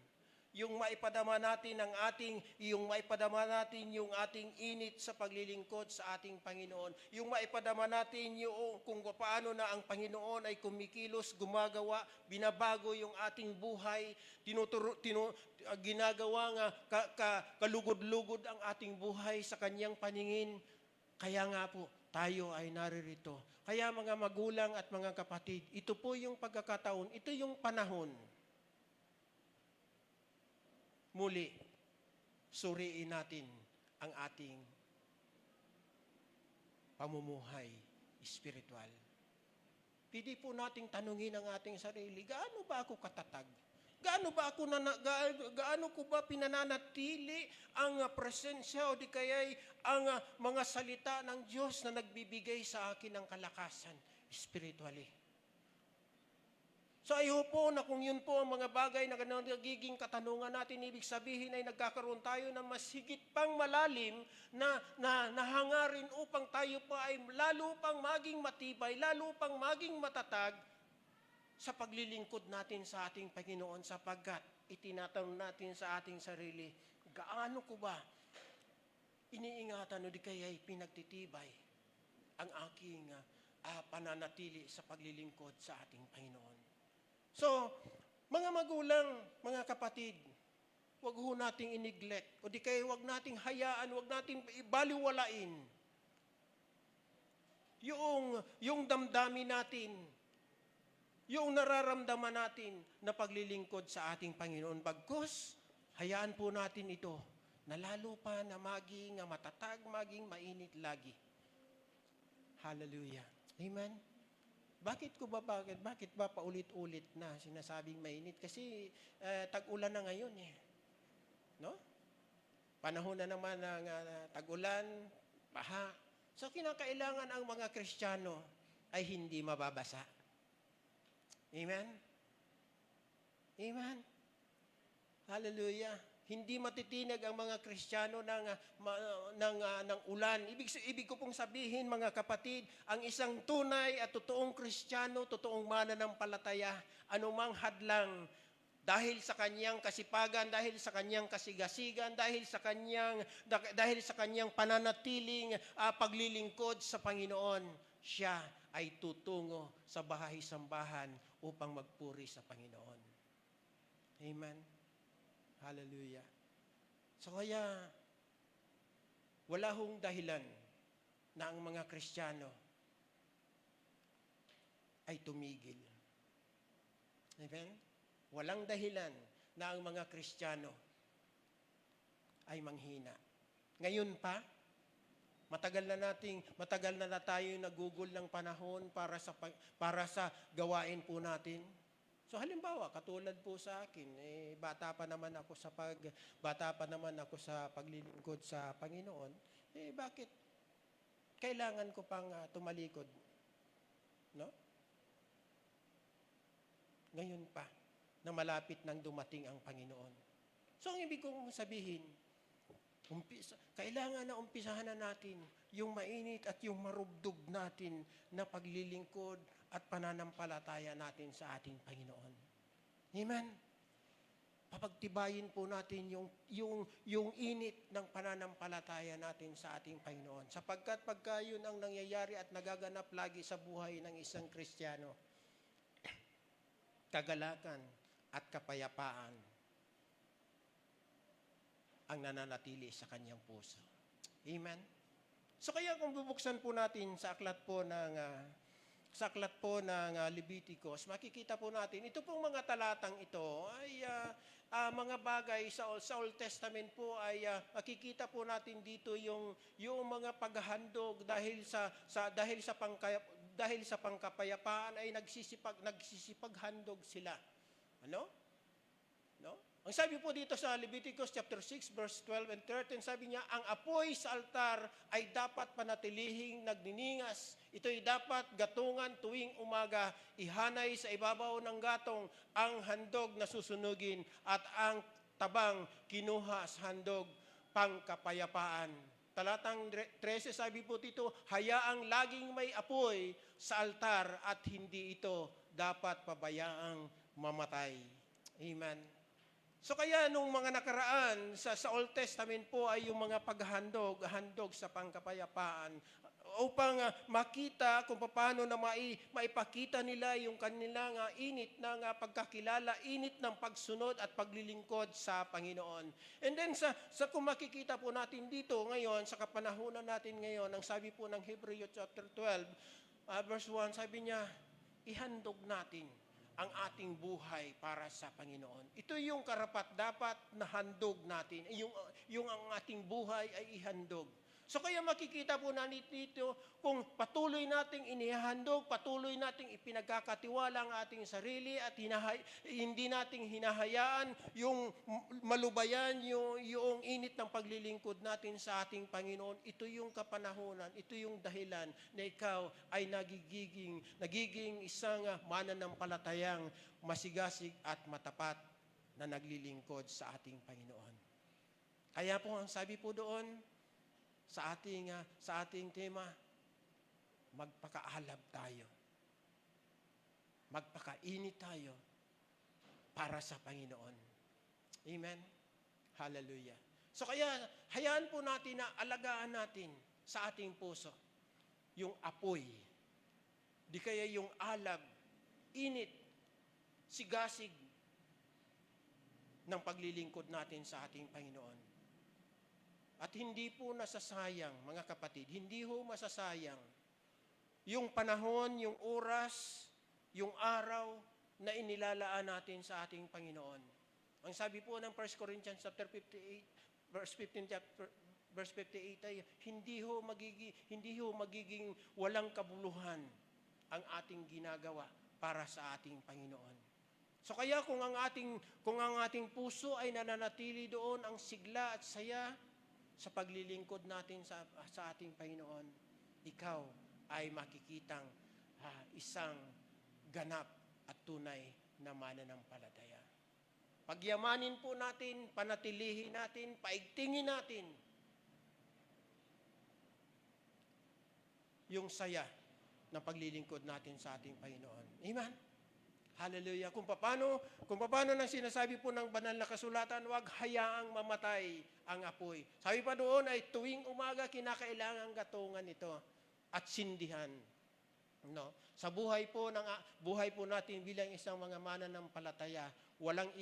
yung maipadama natin yung maipadama natin yung ating init sa paglilingkod sa ating Panginoon. Yung maipadama natin yung kung paano na ang Panginoon ay kumikilos, gumagawa, binabago yung ating buhay, ginagawa nga kalugod-lugod ang ating buhay sa kanyang paningin. Kaya nga po, tayo ay naririto. Kaya mga magulang at mga kapatid, ito po yung pagkakataon, ito yung panahon. Muli, suriin natin ang ating pamumuhay espiritual. Pwede po nating tanungin ang ating sarili, gaano ba ako katatag? Gaano ko ba pinananatili ang presensya o di kaya'y ang mga salita ng Diyos na nagbibigay sa akin ng kalakasan spiritually? So I hope po na kung yun po ang mga bagay na nagiging katanungan natin, ibig sabihin ay nagkakaroon tayo ng mas higit pang malalim na hangarin upang tayo pa ay lalo pang maging matibay, lalo pang maging matatag sa paglilingkod natin sa ating Panginoon, sapagkat itinatanong natin sa ating sarili, gaano ko ba iniingatan o di kaya'y pinagtitibay ang aking pananatili sa paglilingkod sa ating Panginoon. So, mga magulang, mga kapatid, wag ho nating i-neglect o di kaya wag nating hayaan, wag nating ibaliwalain yung damdamin natin, yung nararamdaman natin na paglilingkod sa ating Panginoon. Bagkus, hayaan po natin ito na lalo pa na maging matatag, maging mainit lagi. Hallelujah. Amen. Bakit ba paulit-ulit na sinasabing mainit? Kasi tag-ulan na ngayon eh. No? Panahon na naman ng tag-ulan, baha. So kinakailangan ang mga Kristiyano ay hindi mababasa. Amen? Amen? Hallelujah. Hindi matitinag ang mga Kristiyano ng ulan. Ibig ko pong sabihin, mga kapatid, ang isang tunay at totoong Kristiyano, totoong mananampalataya, anumang hadlang, dahil sa kanyang kasipagan, dahil sa kanyang kasigasigan, dahil sa kanyang pananatiling paglilingkod sa Panginoon, siya ay tutungo sa bahay-sambahan upang magpuri sa Panginoon. Amen. Hallelujah. So kaya, wala hong dahilan na ang mga Kristiyano ay tumigil. Amen? Walang dahilan na ang mga Kristiyano ay manghina. Ngayon pa, matagal na tayo nagugol ng panahon para sa gawain po natin. So halimbawa, katulad po sa akin, bata pa naman ako sa paglilingkod sa Panginoon, bakit kailangan ko pang tumalikod? No? Ngayon pa, na malapit nang dumating ang Panginoon. So ang ibig kong sabihin, kailangan na umpisahan na natin yung mainit at yung marugdog natin na paglilingkod at pananampalataya natin sa ating Panginoon. Amen? Papagtibayin po natin yung init ng pananampalataya natin sa ating Panginoon. Sapagkat pagka yun ang nangyayari at nagaganap lagi sa buhay ng isang Kristiyano, kagalakan at kapayapaan ang nananatili sa kanyang puso. Amen? So kaya kung bubuksan po natin sa aklat po ng Leviticus, makikita po natin, ito pong mga talatang ito ay mga bagay sa Old Testament po ay makikita po natin dito yung mga paghahandog dahil sa pangkapayapaan ay nagsisipaghandog sila. Ano? No? Ang sabi po dito sa Leviticus chapter 6 verse 12 and 13, sabi niya, ang apoy sa altar ay dapat panatilihing nagniningas. Ito'y dapat gatungan tuwing umaga, ihanay sa ibabaw ng gatong ang handog na susunugin at ang tabang kinuha sa handog pangkapayapaan. Talatang 13, sabi po dito, hayaang laging may apoy sa altar at hindi ito dapat pabayaang mamatay. Amen. So kaya nung mga nakaraan sa Old Testament po ay yung mga handog sa pangkapayapaan upang makita kung paano na maipakita nila yung kanilang init ng pagkakilala, init ng pagsunod at paglilingkod sa Panginoon. And then kung makikita po natin dito ngayon, sa kapanahunan natin ngayon, ang sabi po ng Hebrew chapter 12, verse 1, sabi niya, ihandog natin ang ating buhay para sa Panginoon. Ito yung karapat-dapat na handog natin. Yung ang ating buhay ay ihandog. So kaya makikita po natin dito kung patuloy nating inihandog, patuloy nating ipinagkakatiwala ang ating sarili at hindi nating hinahayaan yung malubayan, yung init ng paglilingkod natin sa ating Panginoon. Ito yung kapanahunan, ito yung dahilan na ikaw ay nagiging isang mananampalatayang masigasig at matapat na naglilingkod sa ating Panginoon. Kaya po ang sabi po doon, sa ating tema, magpakaalab tayo. Magpakainit tayo para sa Panginoon. Amen? Hallelujah. So kaya, hayaan po natin na alagaan natin sa ating puso yung apoy. Di kaya yung alab, init, sigasig ng paglilingkod natin sa ating Panginoon. At hindi po nasasayang, mga kapatid, hindi ho masasayang yung panahon, yung oras, yung araw na inilalaan natin sa ating Panginoon. Ang sabi po ng 1 Corinthians chapter 58, verse 58 ay hindi ho magiging walang kabuluhan ang ating ginagawa para sa ating Panginoon. So kaya kung ang ating puso ay nananatili doon ang sigla at saya sa paglilingkod natin sa ating Panginoon, ikaw ay makikitang isang ganap at tunay na mananampalataya. Pagyamanin po natin, panatilihin natin, paigtingin natin yung saya ng paglilingkod natin sa ating Panginoon. Amen? Hallelujah. Kung paano nang sinasabi po ng banal na kasulatan, huwag hayaang mamatay ang apoy. Sabi pa doon ay tuwing umaga kinakailangan gatungan ito at sindihan. No? Sa buhay po natin bilang isang mga mananampalataya, walang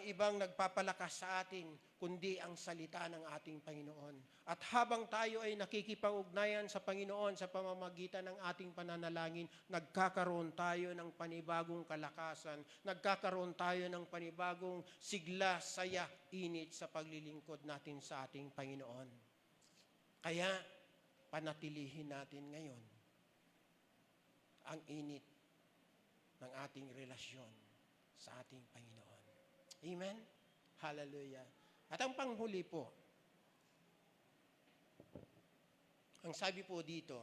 ibang nagpapalakas sa atin kundi ang salita ng ating Panginoon. At habang tayo ay nakikipag-ugnayan sa Panginoon sa pamamagitan ng ating pananalangin, nagkakaroon tayo ng panibagong kalakasan, nagkakaroon tayo ng panibagong sigla, saya, init sa paglilingkod natin sa ating Panginoon. Kaya panatilihin natin ngayon ang init ng ating relasyon sa ating Panginoon. Amen? Hallelujah. At ang panghuli po, ang sabi po dito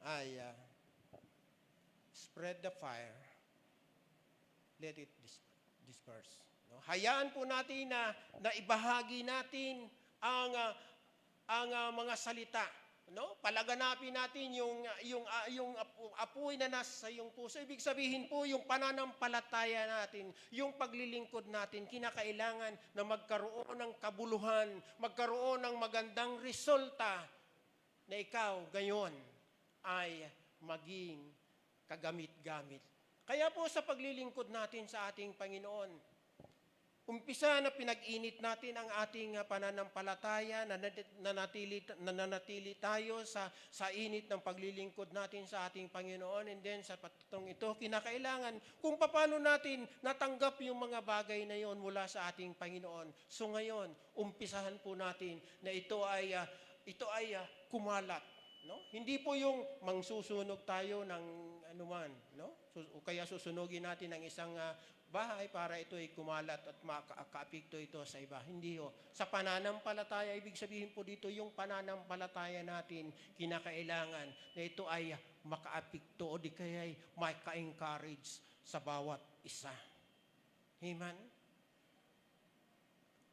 ay spread the fire, let it disperse. No? Hayaan po natin na ibahagi natin ang mga salita. No? Palaganapin natin yung apoy na nasa iyong puso. Ibig sabihin po, yung pananampalataya natin, yung paglilingkod natin, kinakailangan na magkaroon ng kabuluhan, magkaroon ng magandang resulta na ikaw gayon ay maging kagamit-gamit. Kaya po sa paglilingkod natin sa ating Panginoon, umpisa na pinag-init natin ang ating pananampalataya, nananatili tayo sa init ng paglilingkod natin sa ating Panginoon. And then sa patutong ito, kinakailangan kung paano natin natanggap yung mga bagay na yon mula sa ating Panginoon. So ngayon, umpisahan po natin na ito ay kumalat. No? Hindi po yung mangsusunog tayo ng anuman, no? O kaya susunugin natin ang isang bahay para ito ay kumalat at makaapekto ito sa iba. Hindi ho. Sa pananampalataya, ibig sabihin po dito, yung pananampalataya natin, kinakailangan na ito ay makaapekto o di kaya ay maka-encourage sa bawat isa. Amen?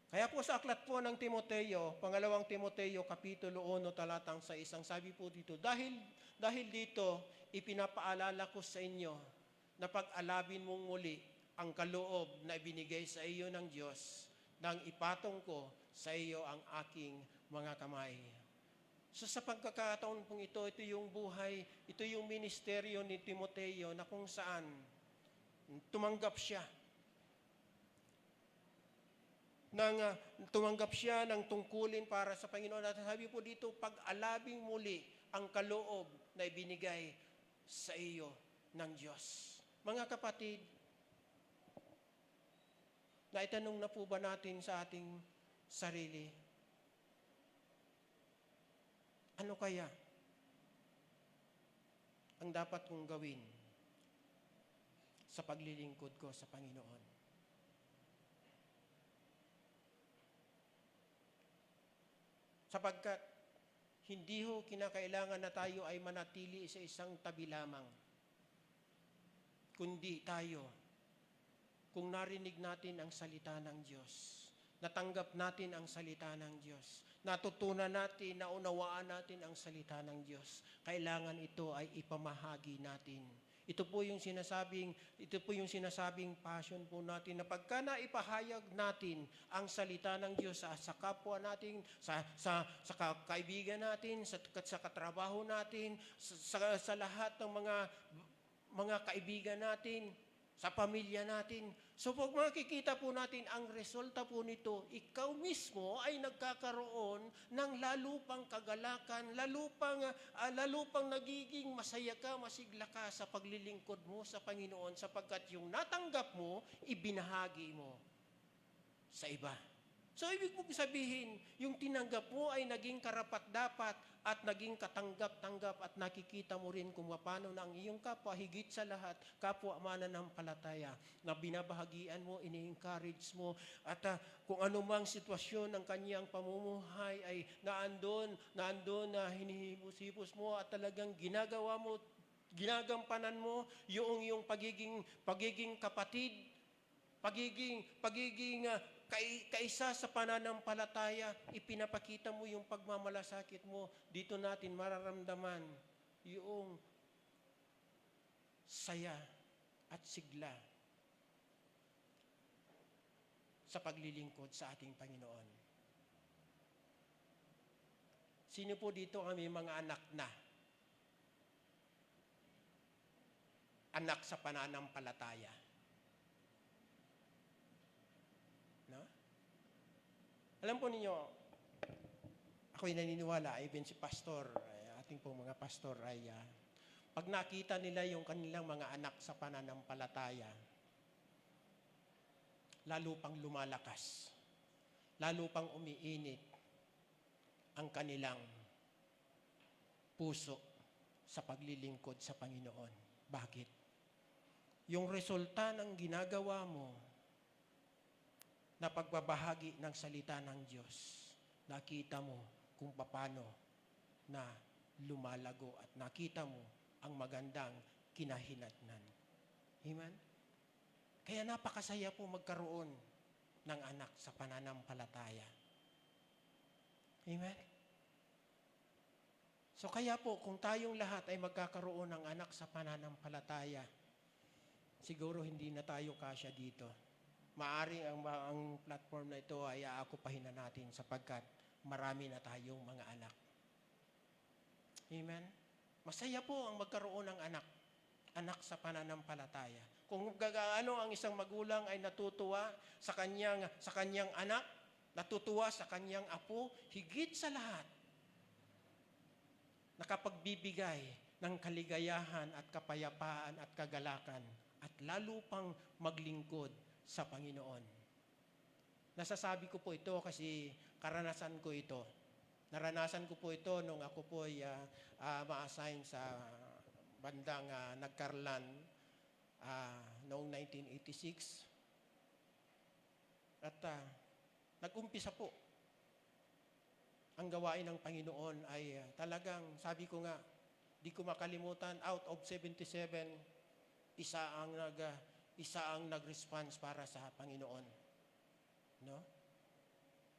Kaya po sa aklat po ng Timoteo, pangalawang Timoteo, kapitulo 1, talatang 6, sabi po dito, dahil dito, ipinapaalala ko sa inyo na pag-alabin mong muli ang kaloob na ibinigay sa iyo ng Diyos nang ipatong ko sa iyo ang aking mga kamay. So sa pagkakataon pong ito yung buhay, ito yung ministeryo ni Timoteo na kung saan tumanggap siya ng tungkulin para sa Panginoon. At sabi po dito, pag-alabing muli ang kaloob na ibinigay sa iyo ng Diyos. Mga kapatid, naitanong na po ba natin sa ating sarili, ano kaya ang dapat kong gawin sa paglilingkod ko sa Panginoon? Sapagkat hindi ho kinakailangan na tayo ay manatili sa isang tabi lamang, kundi tayo, kung narinig natin ang salita ng Diyos, natanggap natin ang salita ng Diyos, natutunan natin, naunawaan natin ang salita ng Diyos, kailangan ito ay ipamahagi natin. Ito po yung sinasabing passion po natin na pagka naipahayag natin ang salita ng Diyos sa kapwa natin, sa kaibigan natin, sa katrabaho natin, sa lahat ng mga kaibigan natin, sa pamilya natin. So pag makikita po natin ang resulta po nito, ikaw mismo ay nagkakaroon ng lalo pang kagalakan, lalo pang nagiging masaya ka, masigla ka sa paglilingkod mo sa Panginoon sapagkat yung natanggap mo, ibinahagi mo sa iba. So ibig mong sabihin, yung tinanggap mo ay naging karapat-dapat at naging katanggap-tanggap at nakikita mo rin kung paano na ang iyong kapwa, higit sa lahat, kapwa mananampalataya, na binabahagian mo, ini-encourage mo, at kung anumang sitwasyon ng kanyang pamumuhay ay naandun na hinihipos-hipos mo at talagang ginagawa mo, ginagampanan mo yung pagiging kapatid, pagiging kaisa sa pananampalataya, ipinapakita mo yung pagmamalasakit mo, dito natin mararamdaman yung saya at sigla sa paglilingkod sa ating Panginoon. Sino po dito kami mga anak na? Anak sa pananampalataya. No? Alam po ninyo, ako'y naniniwala, even si pastor, ating pong mga pastor ay pag nakita nila yung kanilang mga anak sa pananampalataya, lalo pang lumalakas, lalo pang umiinit ang kanilang puso sa paglilingkod sa Panginoon. Bakit? Yung resulta ng ginagawa mo na pagbabahagi ng salita ng Diyos, nakita mo kung paano na lumalago at nakita mo ang magandang kinahinatnan. Amen? Kaya napakasaya po magkaroon ng anak sa pananampalataya. Amen? So kaya po, kung tayong lahat ay magkakaroon ng anak sa pananampalataya, siguro hindi na tayo kasya dito. Maaring ang platform na ito ay aakupahin na natin sapagkat marami na tayong mga anak. Amen? Masaya po ang magkaroon ng anak sa pananampalataya. Kung gaano ang isang magulang ay natutuwa sa kanyang anak, natutuwa sa kanyang apo, higit sa lahat, nakapagbibigay ng kaligayahan at kapayapaan at kagalakan at lalo pang maglingkod sa Panginoon. Nasasabi ko po ito kasi karanasan ko ito. Naranasan ko po ito nung ako po ay ma-assign sa bandang Nagcarlan noong 1986. At nag-umpisa po. Ang gawain ng Panginoon ay talagang, sabi ko nga, di ko makalimutan, out of 77, isa ang nag-response para sa Panginoon. No?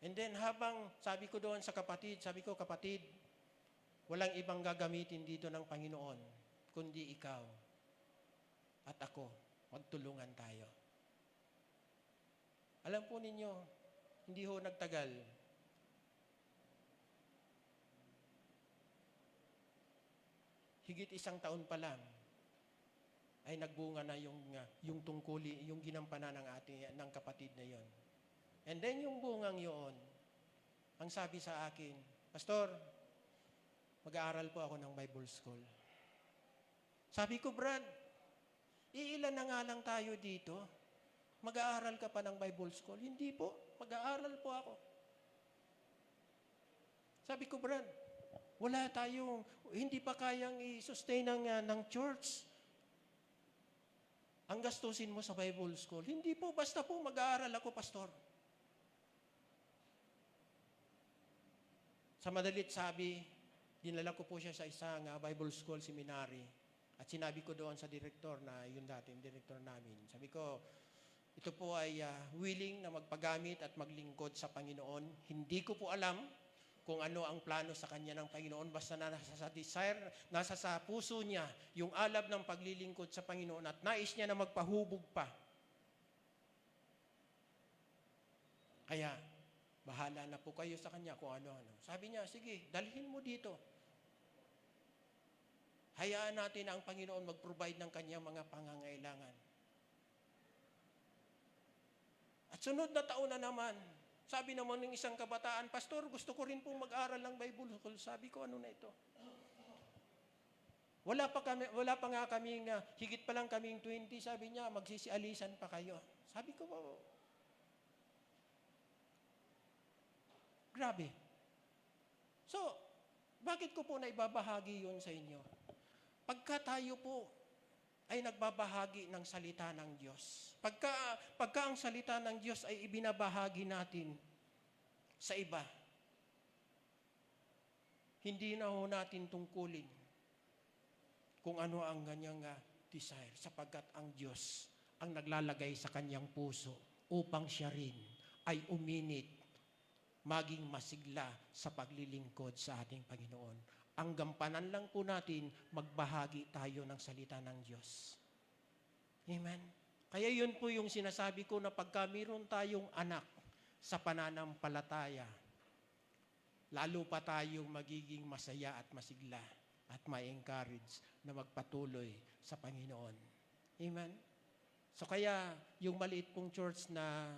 And then habang sabi ko doon sa kapatid, kapatid, walang ibang gagamitin dito ng Panginoon, kundi ikaw at ako, magtulungan tayo. Alam po ninyo, hindi ho nagtagal. Higit 1 taon pa lang ay nagbunga na yung tungkuli, yung ginampanan ng kapatid na yon. And then yung bungang yon, ang sabi sa akin, Pastor, mag-aaral po ako ng Bible School. Sabi ko, Brad, iilan na nga lang tayo dito. Mag-aaral ka pa ng Bible School? Hindi po, mag-aaral po ako. Sabi ko, Brad, hindi pa kayang i-sustain ng church. Ang gastusin mo sa Bible School. Hindi po, basta po mag-aaral ako, Pastor. Sa madalit sabi, dinala ko po siya sa isang Bible School seminary. At sinabi ko doon sa direktor na yun dating direktor namin. Sabi ko, ito po ay willing na magpagamit at maglingkod sa Panginoon. Hindi ko po alam kung ano ang plano sa kanya ng Panginoon. Basta nasa sa desire, nasa sa puso niya yung alab ng paglilingkod sa Panginoon at nais niya na magpahubog pa. Kaya, bahala na po kayo sa kanya kung ano-ano. Sabi niya, sige, dalhin mo dito. Hayaan natin na ang Panginoon mag-provide ng kanyang mga pangangailangan. At sunod na taon na naman, sabi naman ng isang kabataan, Pastor, gusto ko rin pong mag-aral ng Bible School. Sabi ko, ano na ito? Wala pa nga kaming, higit pa lang kaming 20, sabi niya, magsisialisan pa kayo. Sabi ko, grabe. So, bakit ko po naibabahagi yun sa inyo? Pagka tayo po ay nagbabahagi ng salita ng Diyos. Pagka ang salita ng Diyos ay ibinabahagi natin sa iba, hindi na ho natin tungkulin kung ano ang kanyang desire, sapagkat ang Diyos ang naglalagay sa kanyang puso upang siya rin ay uminit, maging masigla sa paglilingkod sa ating Panginoon. Ang gampanan lang po natin, magbahagi tayo ng salita ng Diyos. Amen? Kaya yun po yung sinasabi ko na pagka mayroon tayong anak sa pananampalataya, lalo pa tayong magiging masaya at masigla at ma-encourage na magpatuloy sa Panginoon. Amen? So kaya yung maliit pong church na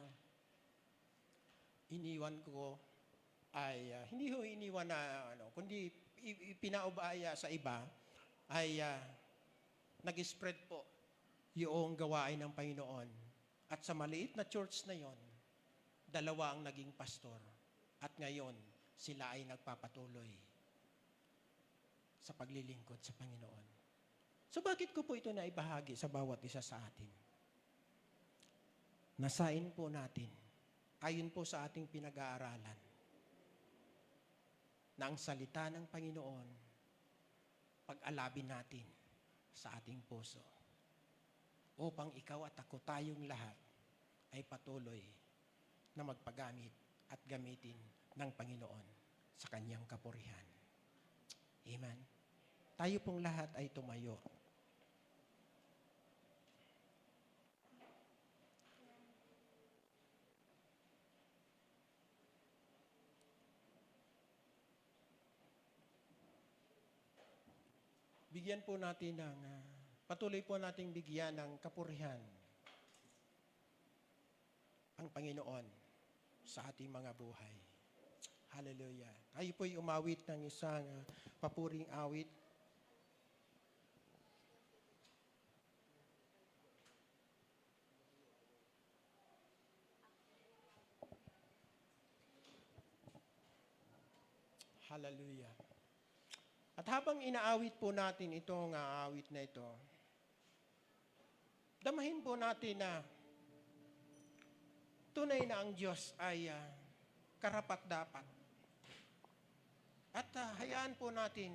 iniwan ko ay hindi ho iniwan na kundi ipinaubaya sa iba ay nag-spread po yung gawain ng Panginoon. At sa maliit na church na yon, 2 ang naging pastor. At ngayon, sila ay nagpapatuloy sa paglilingkod sa Panginoon. So bakit ko po ito na ibahagi sa bawat isa sa atin? Nasain po natin, ayon po sa ating pinag-aaralan, na ang salita ng Panginoon, pag-alabin natin sa ating puso upang ikaw at ako, tayong lahat, ay patuloy na magpagamit at gamitin ng Panginoon sa kanyang kapurihan. Amen. Tayo pong lahat ay tumayo. Bigyan po natin patuloy po nating bigyan ng kapurihan ang Panginoon sa ating mga buhay. Hallelujah. Tayo po'y umawit ng isang papuring awit. Hallelujah. At habang inaawit po natin itong awit na ito, damahin po natin na tunay na ang Diyos ay karapat-dapat. At hayaan po natin